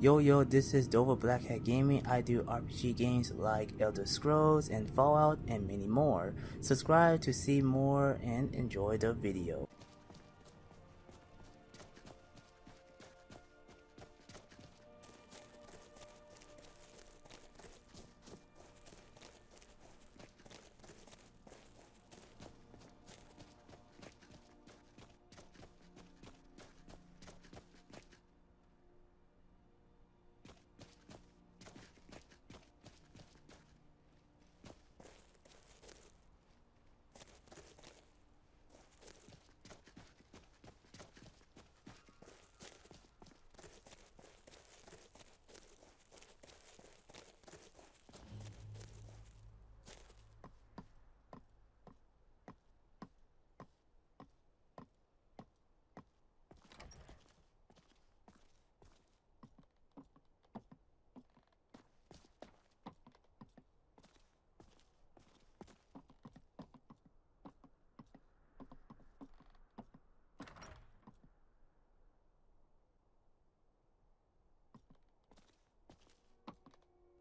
Yo, this is Dova Blackhat Gaming. I do RPG games like Elder Scrolls and Fallout and many more. Subscribe to see more and enjoy the video.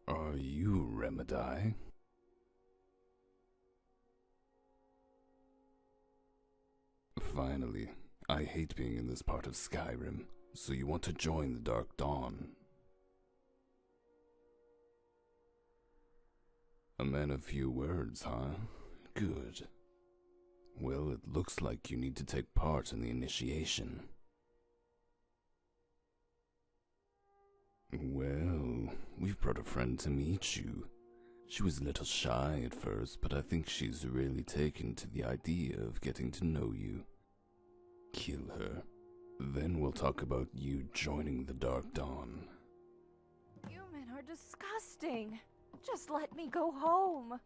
Are you Remedi? Finally, I hate being in this part of Skyrim, so you want to join the Dark Dawn. A man of few words, huh? Good. Well, it looks like you need to take part in the initiation. Well, we've brought a friend to meet you. She was a little shy at first, but I think she's really taken to the idea of getting to know you. Kill her. Then we'll talk about you joining the Dark Dawn. Human are disgusting. Just let me go home.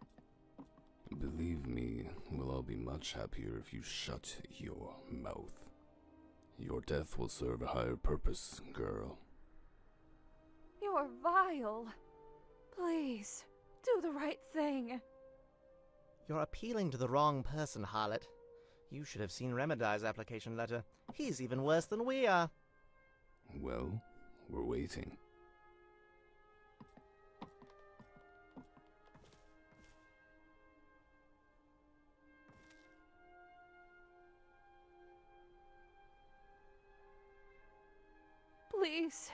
Believe me, we'll all be much happier if you shut your mouth. Your death will serve a higher purpose, girl. You're vile. Please, do the right thing. You're appealing to the wrong person, harlot. You should have seen Remedi's application letter. He's even worse than we are. Well, we're waiting. Please,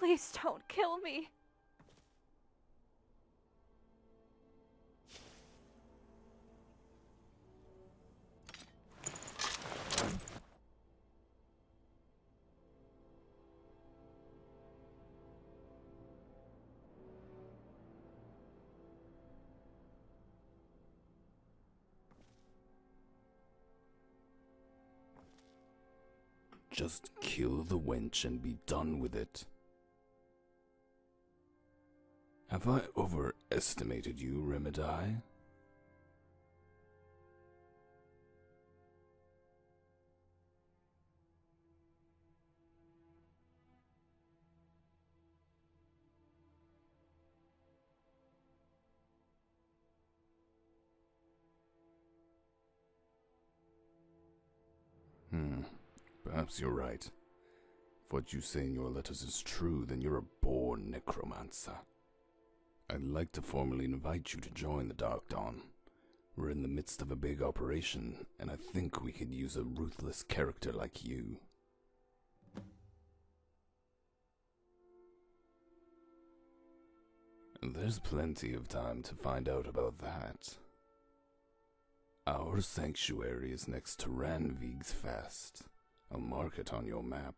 please don't kill me. Just kill the wench and be done with it. Have I overestimated you, Remedi? Perhaps you're right. If what you say in your letters is true, then you're a born necromancer. I'd like to formally invite you to join the Dark Dawn. We're in the midst of a big operation, and I think we could use a ruthless character like you. There's plenty of time to find out about that. Our sanctuary is next to Ranvig's Fast. I'll mark it on your map.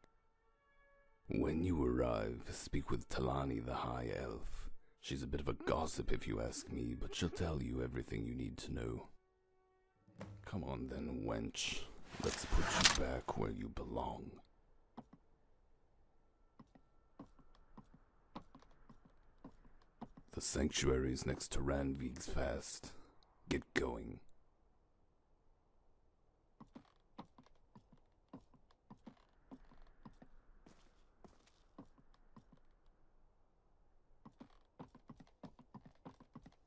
When you arrive, speak with Talani the High Elf. She's a bit of a gossip if you ask me, but she'll tell you everything you need to know. Come on then, wench. Let's put you back where you belong. The sanctuary is next to Ranvig's Fast. Get going.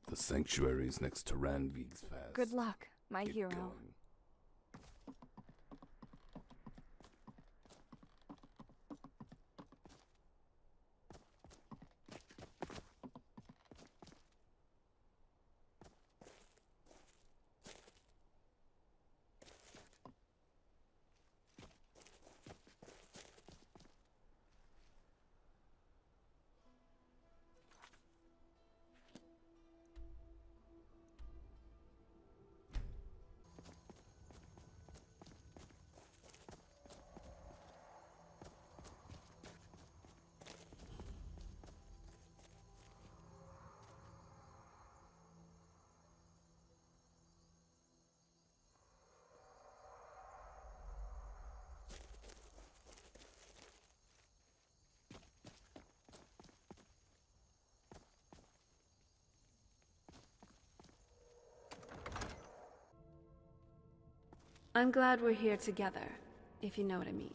The sanctuary is next to Ranvig's Fast. Good luck, my Get hero. going. I'm glad we're here together, if you know what I mean.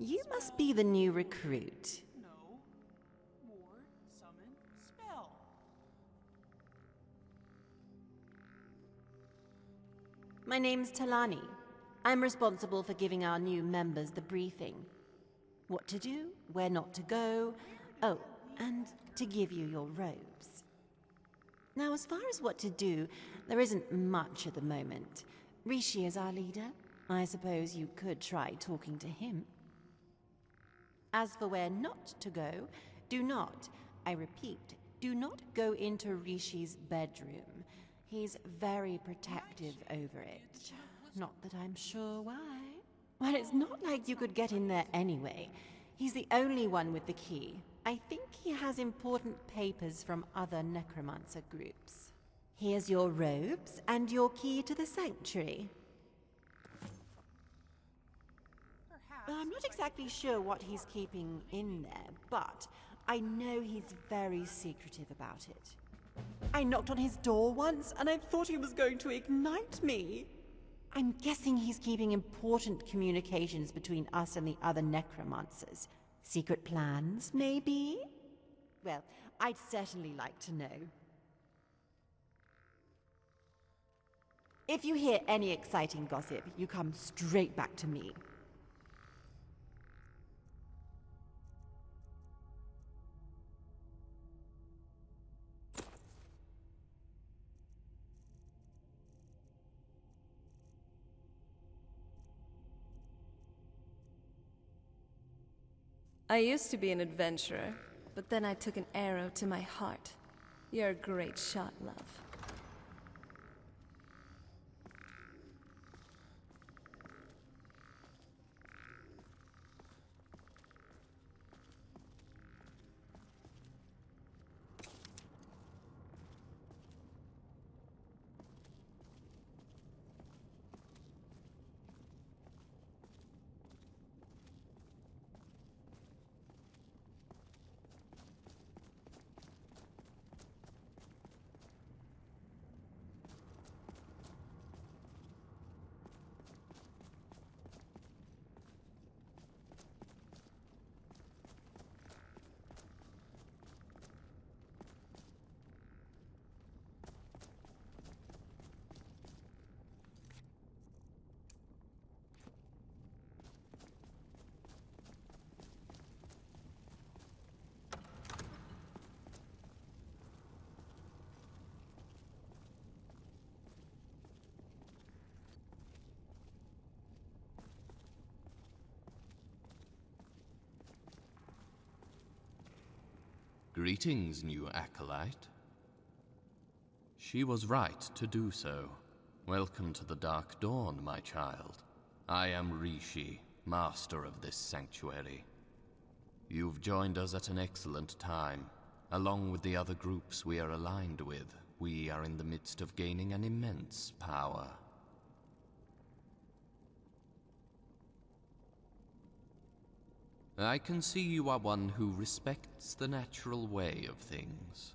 You must be the new recruit. No. War, summon, spell. My name's Talani. I'm responsible for giving our new members the briefing. What to do, where not to go, oh, and to give you your robes. Now, as far as what to do, there isn't much at the moment. Rishi is our leader. I suppose you could try talking to him. As for where not to go, do not, I repeat, do not go into Rishi's bedroom. He's very protective over it. Not that I'm sure why. Well, it's not like you could get in there anyway. He's the only one with the key. I think he has important papers from other necromancer groups. Here's your robes and your key to the sanctuary. I'm not exactly sure what he's keeping in there, but I know he's very secretive about it. I knocked on his door once, and I thought he was going to ignite me. I'm guessing he's keeping important communications between us and the other necromancers. Secret plans, maybe? Well, I'd certainly like to know. If you hear any exciting gossip, you come straight back to me. I used to be an adventurer, but then I took an arrow to my heart. You're a great shot, love. Greetings, new acolyte. She was right to do so. Welcome to the Dark Dawn, my child. I am Rishi, master of this sanctuary. You've joined us at an excellent time. Along with the other groups we are aligned with, we are in the midst of gaining an immense power. I can see you are one who respects the natural way of things.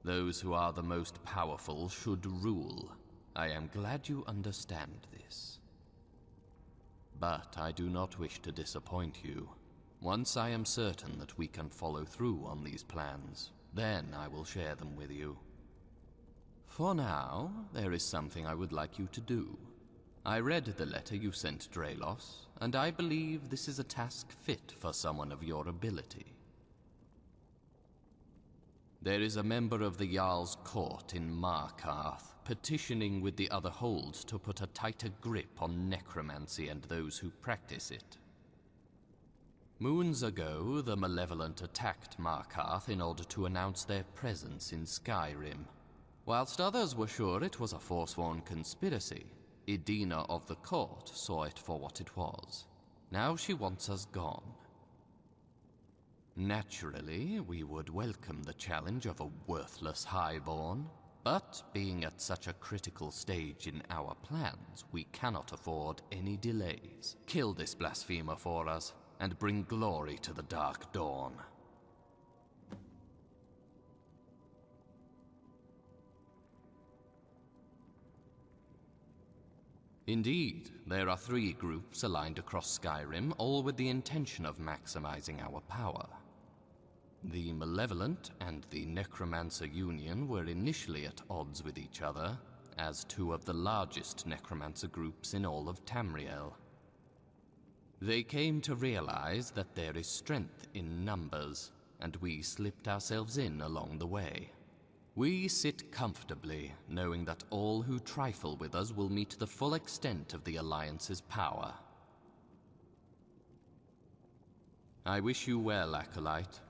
Those who are the most powerful should rule. I am glad you understand this. But I do not wish to disappoint you. Once I am certain that we can follow through on these plans, then I will share them with you. For now, there is something I would like you to do. I read the letter you sent Draelos, and I believe this is a task fit for someone of your ability. There is a member of the Jarl's court in Markarth petitioning with the other holds to put a tighter grip on necromancy and those who practice it. Moons ago, the Malevolent attacked Markarth in order to announce their presence in Skyrim. Whilst others were sure it was a forsworn conspiracy, Idina of the court saw it for what it was. Now she wants us gone. Naturally, we would welcome the challenge of a worthless highborn, but being at such a critical stage in our plans, we cannot afford any delays. Kill this blasphemer for us. and bring glory to the Dark Dawn. Indeed, there are 3 groups aligned across Skyrim, all with the intention of maximizing our power. The Malevolent and the Necromancer Union were initially at odds with each other, as 2 of the largest necromancer groups in all of Tamriel. They came to realize that there is strength in numbers, and we slipped ourselves in along the way. We sit comfortably, knowing that all who trifle with us will meet the full extent of the Alliance's power. I wish you well, Acolyte.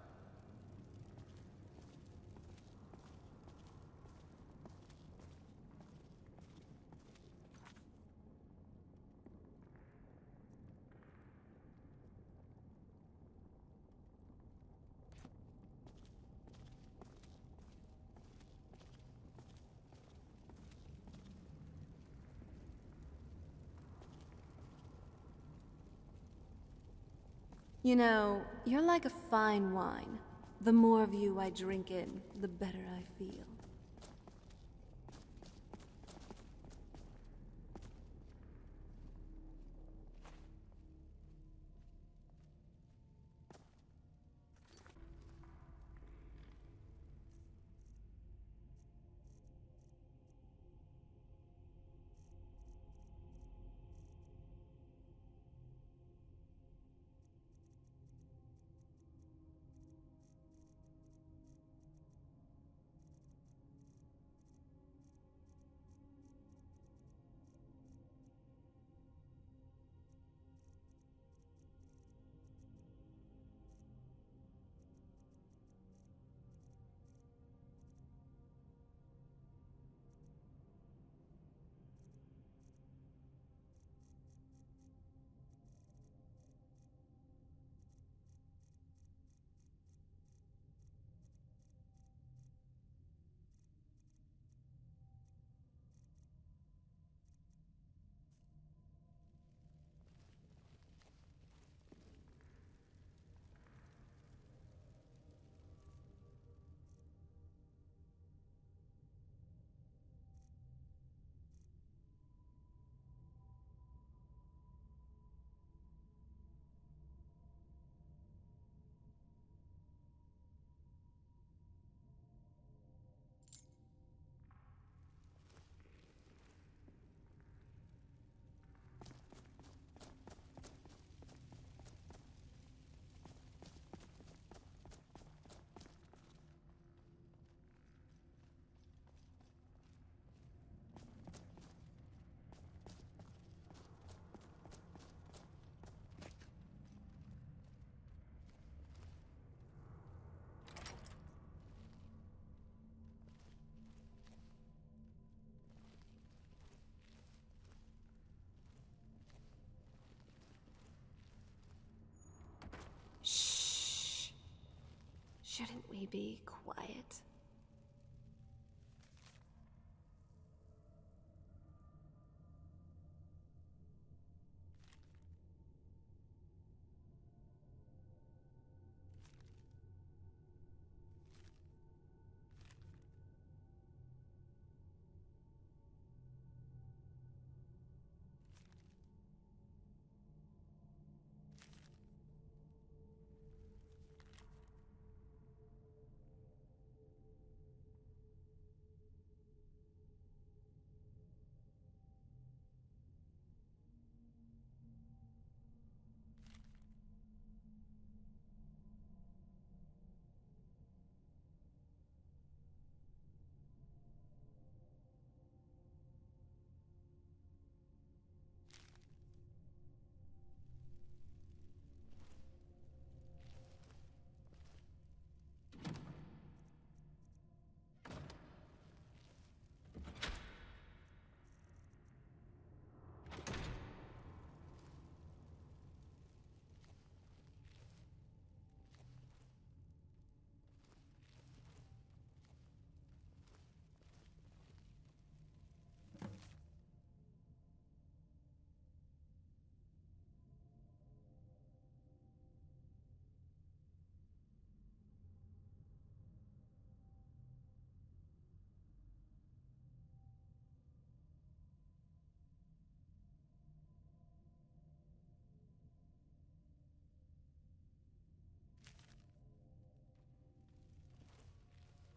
You know, you're like a fine wine. The more of you I drink in, the better I feel. Shh. Shouldn't we be quiet?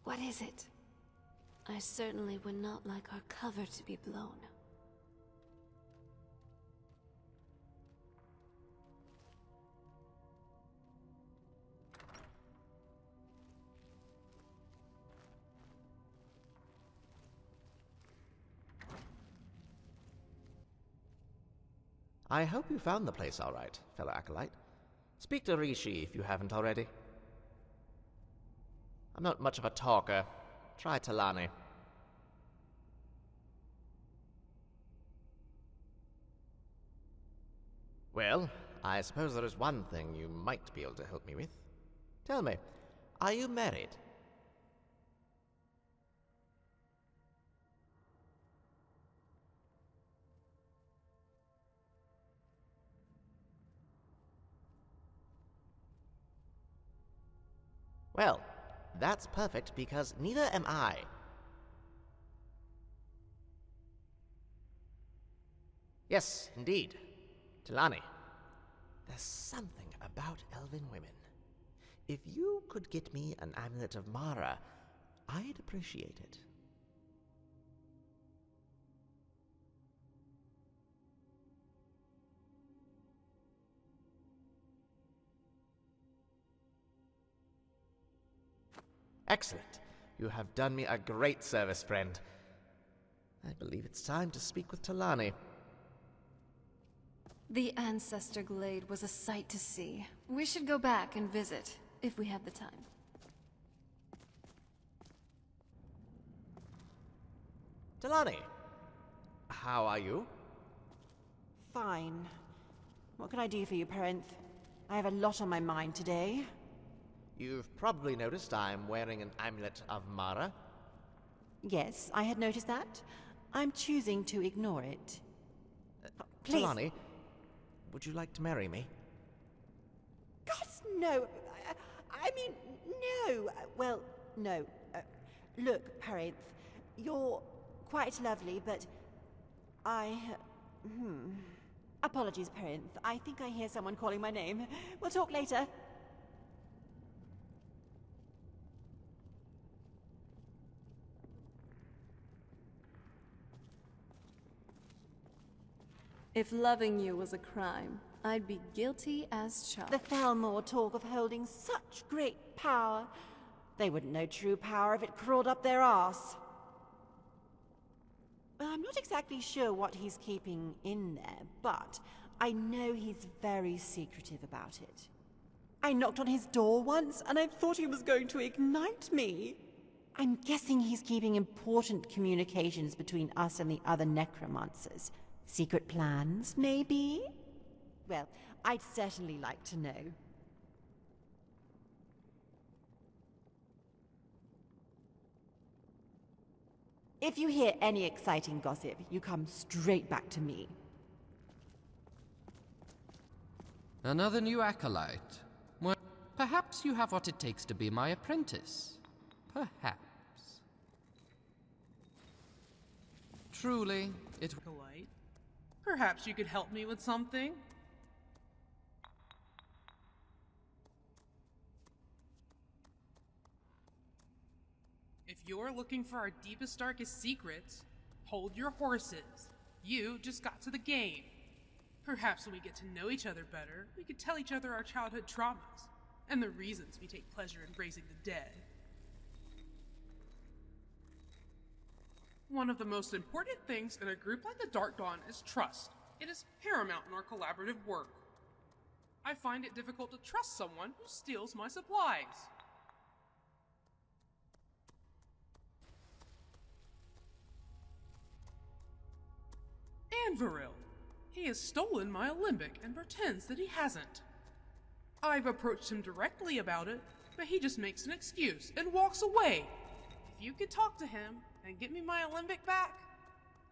What is it? I certainly would not like our cover to be blown. I hope you found the place all right, fellow acolyte. Speak to Rishi if you haven't already. I'm not much of a talker. Try Talani. Well, I suppose there is one thing you might be able to help me with. Tell me, are you married? Well, that's perfect because neither am I. Yes, indeed. Talani, there's something about elven women. If you could get me an amulet of Mara, I'd appreciate it. Excellent. You have done me a great service, friend. I believe it's time to speak with Talani. The Ancestor Glade was a sight to see. We should go back and visit, if we have the time. Talani, how are you? Fine. What can I do for you, Perinth? I have a lot on my mind today. You've probably noticed I'm wearing an amulet of Mara. Yes, I had noticed that. I'm choosing to ignore it. Please. Talani, would you like to marry me? Gosh, no. I mean, no. Well, no. Look, Perinth, you're quite lovely, but Apologies, Perinth. I think I hear someone calling my name. We'll talk later. If loving you was a crime, I'd be guilty as charged. The Thalmor talk of holding such great power. They wouldn't know true power if it crawled up their arse. Well, I'm not exactly sure what he's keeping in there, but I know he's very secretive about it. I knocked on his door once, and I thought he was going to ignite me. I'm guessing he's keeping important communications between us and the other necromancers. Secret plans, maybe? Well, I'd certainly like to know. If you hear any exciting gossip, you come straight back to me. Another new acolyte. Well, perhaps you have what it takes to be my apprentice. Perhaps. Truly, it... Acolyte. Perhaps you could help me with something? If you're looking for our deepest, darkest secrets, hold your horses. You just got to the game. Perhaps when we get to know each other better, we could tell each other our childhood traumas, and the reasons we take pleasure in raising the dead. One of the most important things in a group like the Dark Dawn is trust. It is paramount in our collaborative work. I find it difficult to trust someone who steals my supplies. Anviril. He has stolen my alembic and pretends that he hasn't. I've approached him directly about it, but he just makes an excuse and walks away. If you could talk to him and get me my alembic back,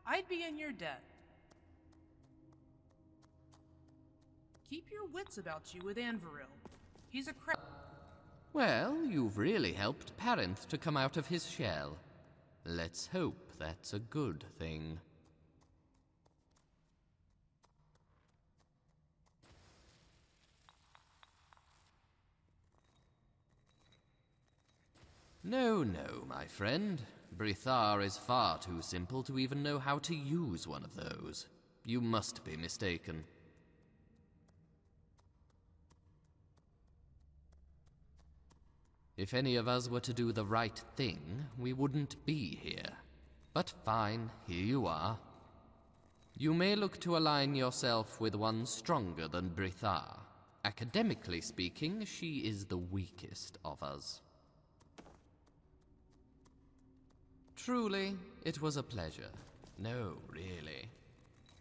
I'd be in your debt. Keep your wits about you with Anviril. He's a Well, you've really helped Perinth to come out of his shell. Let's hope that's a good thing. No, no, my friend. Brithar is far too simple to even know how to use one of those. You must be mistaken. If any of us were to do the right thing, we wouldn't be here. But fine, here you are. You may look to align yourself with one stronger than Brithar. Academically speaking, she is the weakest of us. Truly, it was a pleasure. No, really.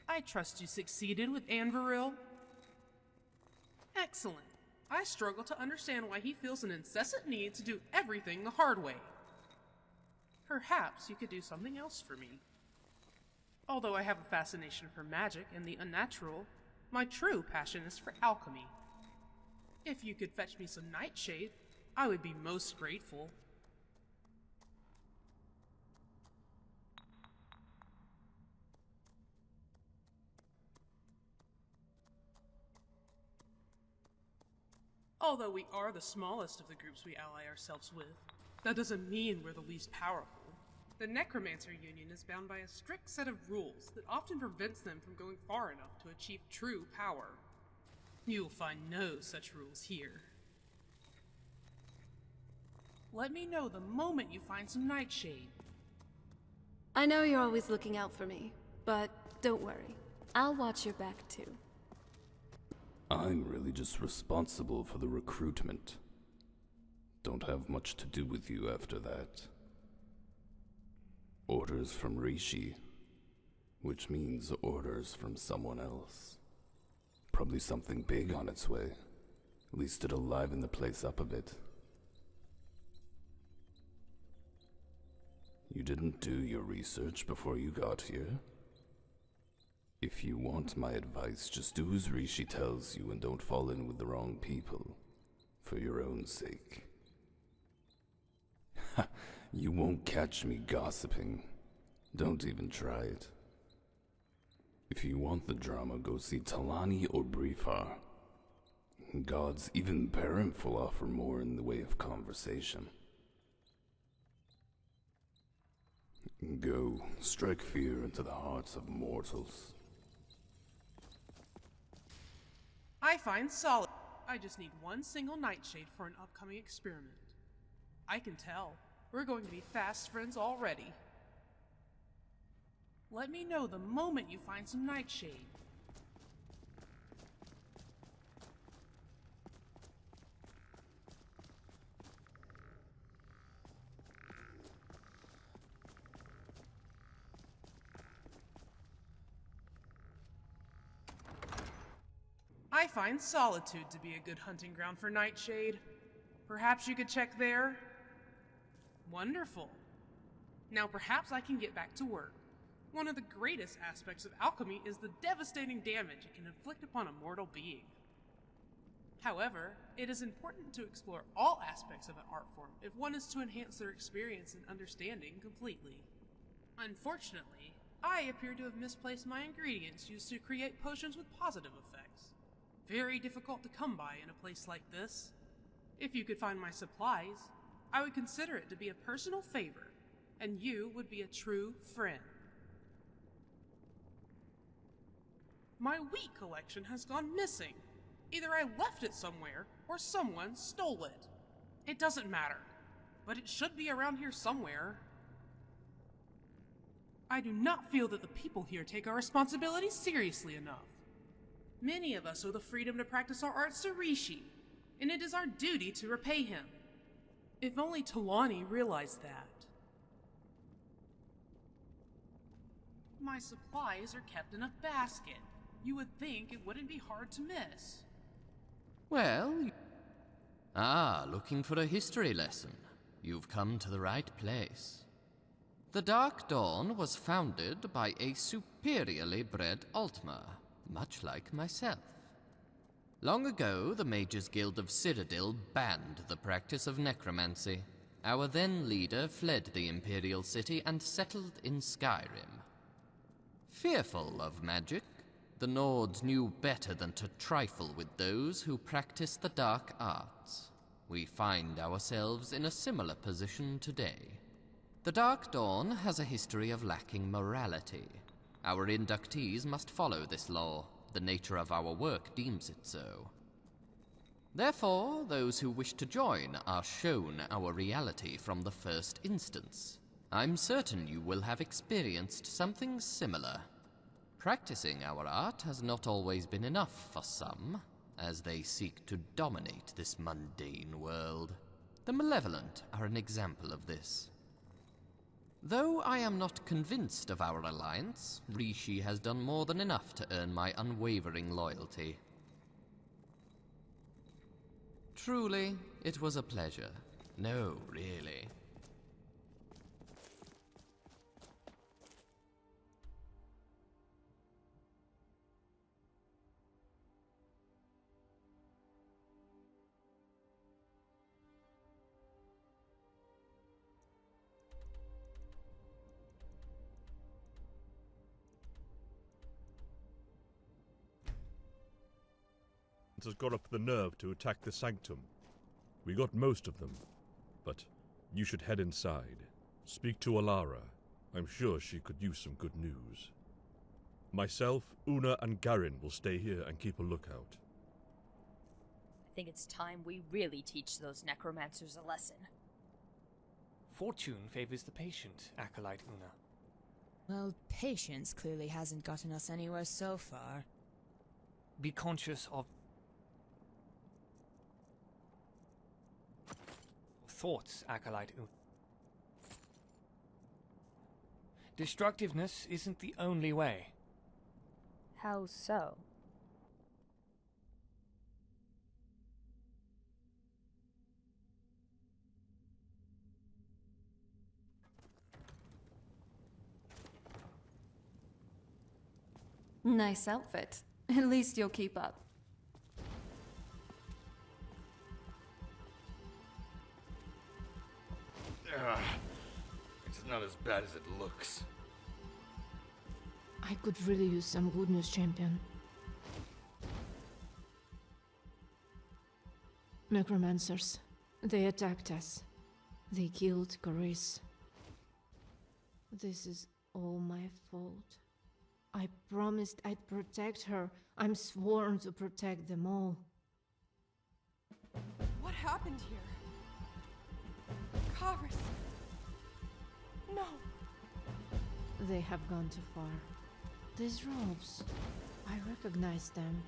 I trust you succeeded with Anvaril? Excellent. I struggle to understand why he feels an incessant need to do everything the hard way. Perhaps you could do something else for me. Although I have a fascination for magic and the unnatural, my true passion is for alchemy. If you could fetch me some nightshade, I would be most grateful. Although we are the smallest of the groups we ally ourselves with, that doesn't mean we're the least powerful. The Necromancer Union is bound by a strict set of rules that often prevents them from going far enough to achieve true power. You'll find no such rules here. Let me know the moment you find some nightshade. I know you're always looking out for me, but don't worry. I'll watch your back too. I'm really just responsible for the recruitment. Don't have much to do with you after that. Orders from Rishi, which means orders from someone else. Probably something big on its way. At least it'll liven the place up a bit. You didn't do your research before you got here? If you want my advice, just do as Rishi tells you and don't fall in with the wrong people. For your own sake. Ha! You won't catch me gossiping. Don't even try it. If you want the drama, go see Talani or Brithar. Gods, even Paramp will offer more in the way of conversation. Go, strike fear into the hearts of mortals. I find solid. I just need one single nightshade for an upcoming experiment. I can tell. We're going to be fast friends already. Let me know the moment you find some nightshade. I find Solitude to be a good hunting ground for nightshade. Perhaps you could check there? Wonderful. Now perhaps I can get back to work. One of the greatest aspects of alchemy is the devastating damage it can inflict upon a mortal being. However, it is important to explore all aspects of an art form if one is to enhance their experience and understanding completely. Unfortunately, I appear to have misplaced my ingredients used to create potions with positive effects. Very difficult to come by in a place like this. If you could find my supplies, I would consider it to be a personal favor, and you would be a true friend. My wheat collection has gone missing. Either I left it somewhere, or someone stole it. It doesn't matter, but it should be around here somewhere. I do not feel that the people here take our responsibilities seriously enough. Many of us owe the freedom to practice our arts to Rishi, and it is our duty to repay him. If only Talani realized that. My supplies are kept in a basket. You would think it wouldn't be hard to miss. Well, looking for a history lesson. You've come to the right place. The Dark Dawn was founded by a superiorly bred Altmer, much like myself. Long ago, the Mages Guild of Citadel banned the practice of necromancy. Our then leader fled the Imperial City and settled in Skyrim. Fearful of magic, the Nords knew better than to trifle with those who practice the dark arts. We find ourselves in a similar position today. The Dark Dawn has a history of lacking morality. Our inductees must follow this law. The nature of our work deems it so. Therefore, those who wish to join are shown our reality from the first instance. I'm certain you will have experienced something similar. Practicing our art has not always been enough for some, as they seek to dominate this mundane world. The Malevolent are an example of this. Though I am not convinced of our alliance, Rishi has done more than enough to earn my unwavering loyalty. Truly, it was a pleasure. No, really. Has got up the nerve to attack the sanctum. We got most of them, but you should head inside. Speak to Alara. I'm sure she could use some good news. Myself, Una, and Garin will stay here and keep a lookout. I think it's time we really teach those necromancers a lesson. Fortune favors the patient, Acolyte Una. Well, patience clearly hasn't gotten us anywhere so far. Be conscious of thoughts, Acolyte Una. Destructiveness isn't the only way. How so? Nice outfit. At least you'll keep up. It's not as bad as it looks. I could really use some good news, champion. Necromancers. They attacked us. They killed Carice. This is all my fault. I promised I'd protect her. I'm sworn to protect them all. What happened here? Karis. No. They have gone too far. These robes, I recognize them.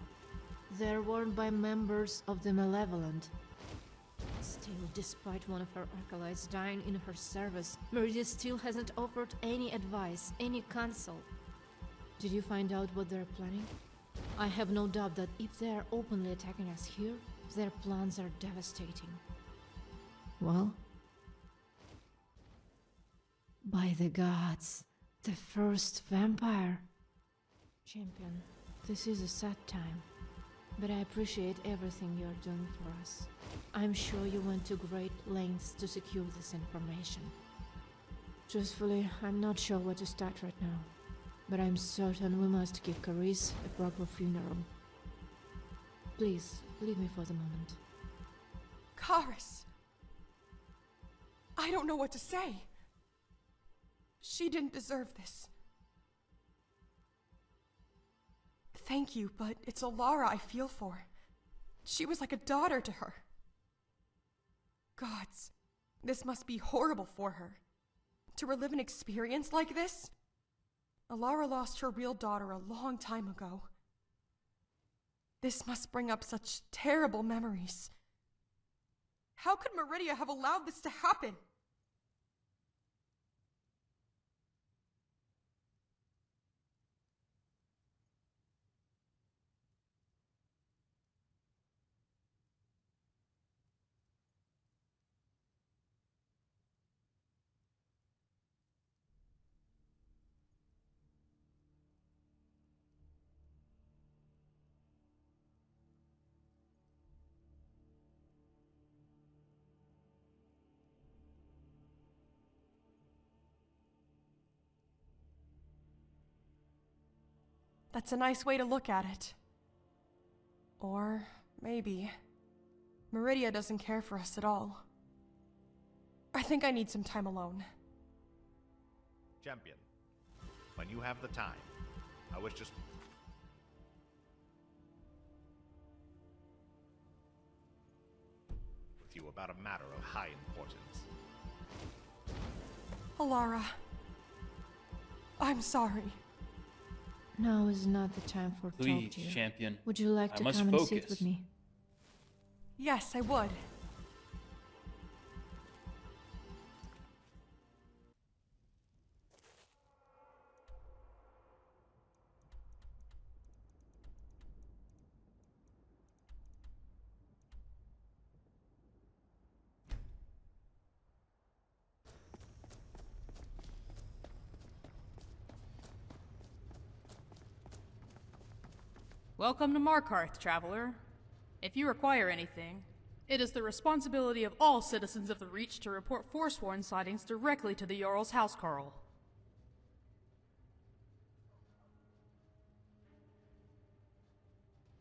They're worn by members of the Malevolent. Still, despite one of her acolytes dying in her service, Meridia still hasn't offered any advice, any counsel. Did you find out what they're planning? I have no doubt that if they're openly attacking us here, their plans are devastating. Well? By the gods, the first vampire. Champion, this is a sad time, but I appreciate everything you're doing for us. I'm sure you went to great lengths to secure this information. Truthfully, I'm not sure where to start right now, but I'm certain we must give Carice a proper funeral. Please, leave me for the moment. Karis. I don't know what to say. She didn't deserve this. Thank you, but it's Alara I feel for. She was like a daughter to her. Gods, this must be horrible for her. To relive an experience like this? Alara lost her real daughter a long time ago. This must bring up such terrible memories. How could Meridia have allowed this to happen? That's a nice way to look at it. Or maybe Meridia doesn't care for us at all. I think I need some time alone. Champion, when you have the time, I wish to... with you about a matter of high importance. Alara, I'm sorry. Now is not the time for Please, talk to you. champion. Would you like I to must come and sit focus. with me? Yes, I would. Welcome to Markarth, traveler. If you require anything, it is the responsibility of all citizens of the Reach to report Forsworn sightings directly to the Jarl's housecarl.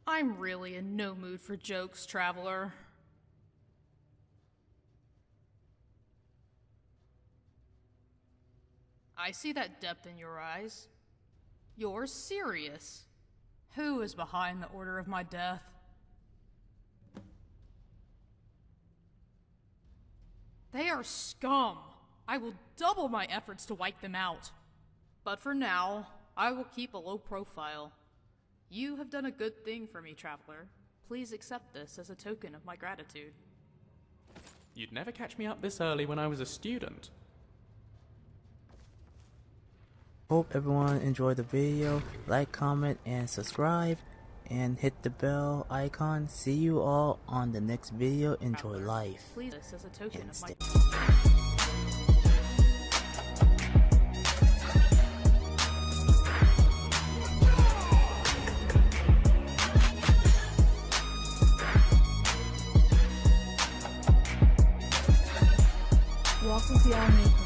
I'm really in no mood for jokes, traveler. I see that depth in your eyes. You're serious. Who is behind the order of my death? They are scum. I will double my efforts to wipe them out. But for now, I will keep a low profile. You have done a good thing for me, traveler. Please accept this as a token of my gratitude. You'd never catch me up this early when I was a student. Hope everyone enjoyed the video. Like, comment, and subscribe. And hit the bell icon. See you all on the next video. Enjoy life. Please, this as a token of my... Walk with the Army.